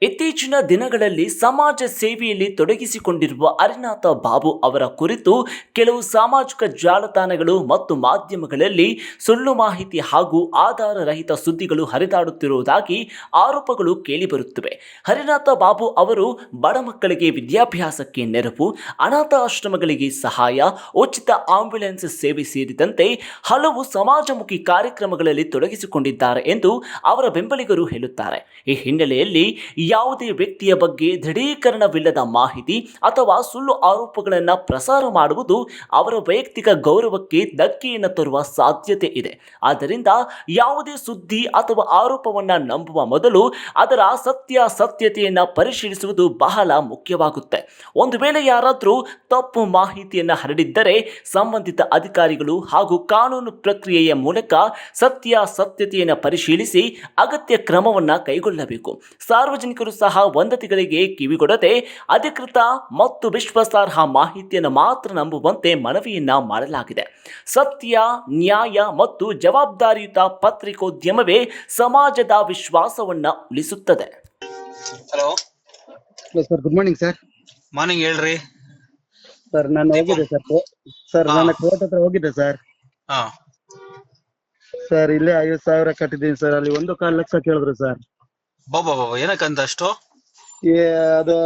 ಇತ್ತೀಚಿನ ದಿನಗಳಲ್ಲಿ ಸಮಾಜ ಸೇವೆಯಲ್ಲಿ ತೊಡಗಿಸಿಕೊಂಡಿರುವ ಹರಿನಾಥ ಬಾಬು ಅವರ ಕುರಿತು ಕೆಲವು ಸಾಮಾಜಿಕ ಜಾಲತಾಣಗಳು ಮತ್ತು ಮಾಧ್ಯಮಗಳಲ್ಲಿ ಸುಳ್ಳು ಮಾಹಿತಿ ಹಾಗೂ ಆಧಾರರಹಿತ ಸುದ್ದಿಗಳು ಹರಿದಾಡುತ್ತಿರುವುದಾಗಿ ಆರೋಪಗಳು ಕೇಳಿಬರುತ್ತಿವೆ. ಹರಿನಾಥ ಬಾಬು ಅವರು ಬಡ ಮಕ್ಕಳಿಗೆ ವಿದ್ಯಾಭ್ಯಾಸಕ್ಕೆ ನೆರವು, ಅನಾಥ ಆಶ್ರಮಗಳಿಗೆ ಸಹಾಯ, ಉಚಿತ ಆಂಬ್ಯುಲೆನ್ಸ್ ಸೇವೆ ಸೇರಿದಂತೆ ಹಲವು ಸಮಾಜಮುಖಿ ಕಾರ್ಯಕ್ರಮಗಳಲ್ಲಿ ತೊಡಗಿಸಿಕೊಂಡಿದ್ದಾರೆ ಎಂದು ಅವರ ಬೆಂಬಲಿಗರು ಹೇಳುತ್ತಾರೆ. ಈ ಹಿನ್ನೆಲೆಯಲ್ಲಿ ಯಾವುದೇ ವ್ಯಕ್ತಿಯ ಬಗ್ಗೆ ದೃಢೀಕರಣವಿಲ್ಲದ ಮಾಹಿತಿ ಅಥವಾ ಸುಳ್ಳು ಆರೋಪಗಳನ್ನು ಪ್ರಸಾರ ಮಾಡುವುದು ಅವರ ವೈಯಕ್ತಿಕ ಗೌರವಕ್ಕೆ ಧಕ್ಕೆಯನ್ನು ತರುವ ಸಾಧ್ಯತೆ ಇದೆ. ಆದ್ದರಿಂದ ಯಾವುದೇ ಸುದ್ದಿ ಅಥವಾ ಆರೋಪವನ್ನು ನಂಬುವ ಮೊದಲು ಅದರ ಸತ್ಯತೆಯನ್ನು ಪರಿಶೀಲಿಸುವುದು ಬಹಳ ಮುಖ್ಯವಾಗುತ್ತೆ. ಒಂದು ವೇಳೆ ಯಾರಾದರೂ ತಪ್ಪು ಮಾಹಿತಿಯನ್ನು ಹರಡಿದ್ದರೆ ಸಂಬಂಧಿತ ಅಧಿಕಾರಿಗಳು ಹಾಗೂ ಕಾನೂನು ಪ್ರಕ್ರಿಯೆಯ ಮೂಲಕ ಸತ್ಯತೆಯನ್ನು ಪರಿಶೀಲಿಸಿ ಅಗತ್ಯ ಕ್ರಮವನ್ನು ಕೈಗೊಳ್ಳಬೇಕು. ಸಾರ್ವಜನಿಕರು ಸಹ ವದಂತಿಗಳಿಗೆ ಕಿವಿಗೊಡದೆ ಅಧಿಕೃತ ಮತ್ತು ವಿಶ್ವಾಸಾರ್ಹ ಮಾಹಿತಿಯನ್ನು ಮಾತ್ರ ನಂಬುವಂತೆ ಮನವಿಯನ್ನ ಮಾಡಲಾಗಿದೆ. ಸತ್ಯ, ನ್ಯಾಯ ಮತ್ತು ಜವಾಬ್ದಾರಿಯುತ ಪತ್ರಿಕೋದ್ಯಮವೇ ಸಮಾಜದ ವಿಶ್ವಾಸವನ್ನ ಉಳಿಸುತ್ತದೆ. Hello sir, good morning sir. Morning ಹೇಳ್ರಿ ಸರ್, ನಾನು ಹೋಗಿದ್ದೆ ಸರ್ ನಾನು ಕೋರ್ಟ್ ಹತ್ರ ಹೋಗಿದ್ದೆ ಸರ್. ಹಾ ಸರ್, ಇಲ್ಲೇ 50,000 ಕಟ್ಟಿದ್ದೀನಿ ಸರ್. ಅಲ್ಲಿ 1.25 ಲಕ್ಷ ಕೇಳಿದ್ರು ಸರ್. ಬಾಬಾ ಏನಕ್ಕಂತ ಅಷ್ಟು? ಅದು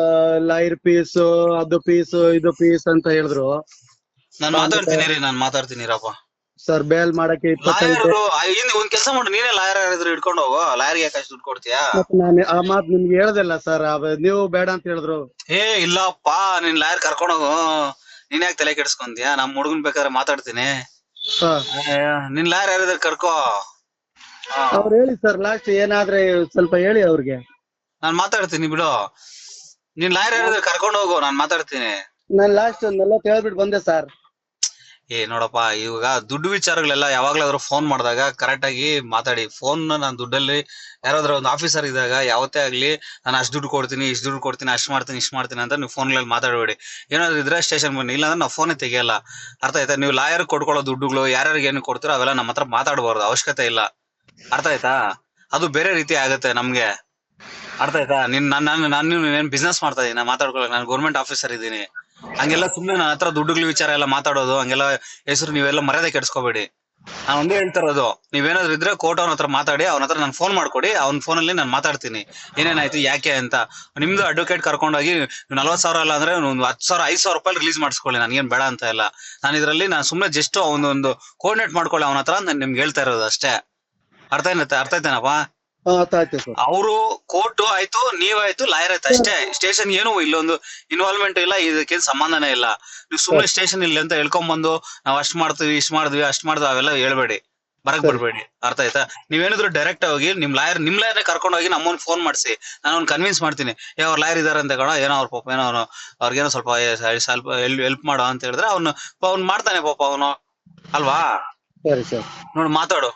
ಲಾಯರ್ ಫೀಸ್, ಅದು ಫೀಸ್, ಇದು ಫೀಸ್ ಅಂತ ಹೇಳಿದ್ರು ನಾನ್ ಮಾತಾಡ್ತೀನಿ ರಪ್ಪ. ಸರ್, ಬೇಲ್ ಮಾಡಕ್ಕೆ 25. ಒಂದ್ ಕೆಲಸ ಮಾಡು, ನೀನೇ ಲಾಯರ್ ಯಾರಾದ್ರೂ ಇಟ್ಕೊಂಡು ಹೋಗು. ಲಾಯರ್ ಯಾಕೆ ಅಷ್ಟು ದುಡ್ಡು ಕೊಡ್ತೀಯಾ? ನಾನು ಆ ಮಾತು ನಿಮ್ಗೆ ಹೇಳ್ದಲ್ಲ ಸರ್, ನೀವು ಬೇಡ ಅಂತ ಹೇಳಿದ್ರು. ಇಲ್ಲಪ್ಪ, ನೀನ್ ಲಾಯರ್ ಕರ್ಕೊಂಡೋಗು. ನೀನ್ ಯಾಕೆ ತಲೆ ಕೆಡಿಸ್ಕೊಂತೀಯ? ನಮ್ ಹುಡುಗನ್ ಬೇಕಾದ್ರೆ ಮಾತಾಡ್ತೀನಿ. ನಿನ್ ಲಾಯರ್ ಯಾರಾದ್ರೂ ಕರ್ಕೋ. ಅವ್ರು ಹೇಳಿ ಸರ್, ಲಾಸ್ಟ್ ಏನಾದ್ರೆ ಸ್ವಲ್ಪ ಹೇಳಿ ಅವ್ರಿಗೆ. ನಾನ್ ಮಾತಾಡ್ತೀನಿ ಬಿಡು. ನೀನ್ ಲಾಯರ್ ಯಾರಾದ್ರೂ ಕರ್ಕೊಂಡು ಹೋಗು, ನಾನ್ ಮಾತಾಡ್ತೀನಿ. ನಾನು ಲಾಸ್ಟ್ 40 ಹೇಳ್ಬಿಟ್ಟು ಬಂದೆ ಸರ್. ನೋಡಪ್ಪ, ಇವಾಗ ದುಡ್ಡು ವಿಚಾರಗಳೆಲ್ಲ ಯಾವಾಗ್ಲಾದ್ರೂ ಫೋನ್ ಮಾಡಿದಾಗ ಕರೆಕ್ಟ್ ಆಗಿ ಮಾತಾಡಿ. ಫೋನ್ ನಾನು ದುಡ್ಡಲ್ಲಿ ಯಾರಾದ್ರೂ ಒಂದು ಆಫೀಸರ್ ಇದ್ದಾಗ ಯಾವತ್ತೇ ಆಗ್ಲಿ ನಾನು ಅಷ್ಟು ದುಡ್ಡು ಕೊಡ್ತೀನಿ, ಇಷ್ಟು ದುಡ್ಡು ಕೊಡ್ತೀನಿ, ಅಷ್ಟು ಮಾಡ್ತೀನಿ, ಇಷ್ಟು ಮಾಡ್ತೀನಿ ಅಂತ ನೀವು ಫೋನ್ಗಳಲ್ಲಿ ಮಾತಾಡಬೇಡಿ. ಏನಾದ್ರು ಇದ್ರೆ ಸ್ಟೇಷನ್ ಬನ್ನಿ, ಇಲ್ಲಾಂದ್ರೆ ನಾವು ಫೋನೇ ತೆಗಿಯಲ್ಲ. ಅರ್ಥ ಆಯ್ತಾ? ನೀವು ಲಾಯರ್ ಕೊಡ್ಕೊಳ್ಳೋ ದುಡ್ಡುಗಳು ಯಾರ್ಯಾರಿಗೆ ಏನು ಕೊಡ್ತೀರೋ ಅವೆಲ್ಲ ನಮ್ಮ ಹತ್ರ ಮಾತಾಡಬಾರ್ದು, ಅವಶ್ಯಕತೆ ಇಲ್ಲ. ಅರ್ಥ ಆಯ್ತಾ? ಅದು ಬೇರೆ ರೀತಿ ಆಗುತ್ತೆ ನಮ್ಗೆ. ಅರ್ಥ ಆಯ್ತಾ? ನಾನು ಬಿಸ್ನೆಸ್ ಮಾಡ್ತಾ ಇದೀನಿ, ನಾನು ಮಾತಾಡ್ಕೊಳಕ್. ನಾನು ಗೌರ್ಮೆಂಟ್ ಆಫೀಸರ್ ಇದ್ದೀನಿ. ಹಂಗೆಲ್ಲ ಸುಮ್ನೆ ನನ್ನ ಹತ್ರ ದುಡ್ಡುಗಳ ವಿಚಾರ ಎಲ್ಲ ಮಾತಾಡೋದು, ಹಂಗೆಲ್ಲ ಹೆಸರು ನೀವೆಲ್ಲ ಮರ್ಯಾದೆ ಕೆಡಿಸ್ಕೋಬೇಡಿ. ನಾನು ಒಂದೇ ಹೇಳ್ತಾ ಇರೋದು, ನೀವೇನಾದ್ರು ಇದ್ರೆ ಕೋರ್ಟ್ ಅವನ ಹತ್ರ ಮಾತಾಡಿ, ಅವನ ಹತ್ರ ನಾನು ಫೋನ್ ಮಾಡ್ಕೊಡಿ. ಅವ್ನ ಫೋನಲ್ಲಿ ನಾನು ಮಾತಾಡ್ತೀನಿ ಏನೇನಾಯ್ತು ಯಾಕೆ ಅಂತ. ನಿಮ್ದು ಅಡ್ವೊಕೇಟ್ ಕರ್ಕೊಂಡೋಗಿ 40,000 ಅಲ್ಲ ಅಂದ್ರೆ 10,000 5,000 ರೂಪಾಯಿ ರಿಲೀಸ್ ಮಾಡಿಸ್ಕೊಳ್ಳಿ, ನನ್ಗೇನ್ ಬೇಡ ಅಂತ ಇಲ್ಲ. ನಾನು ಇದರಲ್ಲಿ ನಾನು ಸುಮ್ನೆ ಜಸ್ಟ್ ಒಂದು ಕೋಆರ್ಡಿನೇಟ್ ಮಾಡ್ಕೊಳ್ಳಿ ಅವನ ಹತ್ರ, ನಾನು ನಿಮ್ಗೆ ಹೇಳ್ತಾ ಇರೋದು ಅಷ್ಟೇ. ಅರ್ಥ ಆಯ್ತೇನಪ್ಪ? ಅವರು ಕೋರ್ಟ್ ಆಯ್ತು, ನೀವಾಯ್ತು, ಲಾಯರ್ ಆಯ್ತು ಅಷ್ಟೇ. ಸ್ಟೇಷನ್ ಏನು ಇಲ್ಲೊಂದು ಇನ್ವಾಲ್ವ್ಮೆಂಟ್ ಇಲ್ಲ, ಇದಕ್ಕೆ ಸಂಬಂಧನೇ ಇಲ್ಲ. ನೀವು ಸುಮ್ಮನೆ ಸ್ಟೇಷನ್ ಇಲ್ಲಿ ಅಂತ ಹೇಳ್ಕೊಂಡ್ಬಂದು ನಾವ್ ಅಷ್ಟ್ ಮಾಡ್ತೀವಿ, ಇಷ್ಟ್ ಮಾಡಿದ್ವಿ, ಅವೆಲ್ಲ ಹೇಳ್ಬೇಡಿ, ಬರಕ್ ಬರ್ಬೇಡಿ. ಅರ್ಥ ಆಯ್ತಾ? ನೀವೇನಿದ್ರು ಡೈರೆಕ್ಟ್ ಹೋಗಿ ನಿಮ್ ಲಾಯರ್ನೇ ಕರ್ಕೊಂಡು ಹೋಗಿ ನಮ್ಮನ್ ಫೋನ್ ಮಾಡಿಸಿ, ನಾನು ಅವ್ನು ಕನ್ವಿನ್ಸ್ ಮಾಡ್ತೀನಿ. ಅವ್ರ ಲಾಯರ್ ಇದಾರೆ ಅಂತ ಕಣ, ಏನೋ ಅವ್ರ ಪಾಪ ಏನೋ ಅವ್ರಿಗೇನೋ ಸ್ವಲ್ಪ ಹೆಲ್ಪ್ ಮಾಡೋ ಅಂತ ಹೇಳಿದ್ರೆ ಅವ್ನು ಮಾಡ್ತಾನೆ ಪಾಪ ಅವನು, ಅಲ್ವಾ? ಸರಿ ಸರ್, ನೋಡು ಮಾತಾಡು.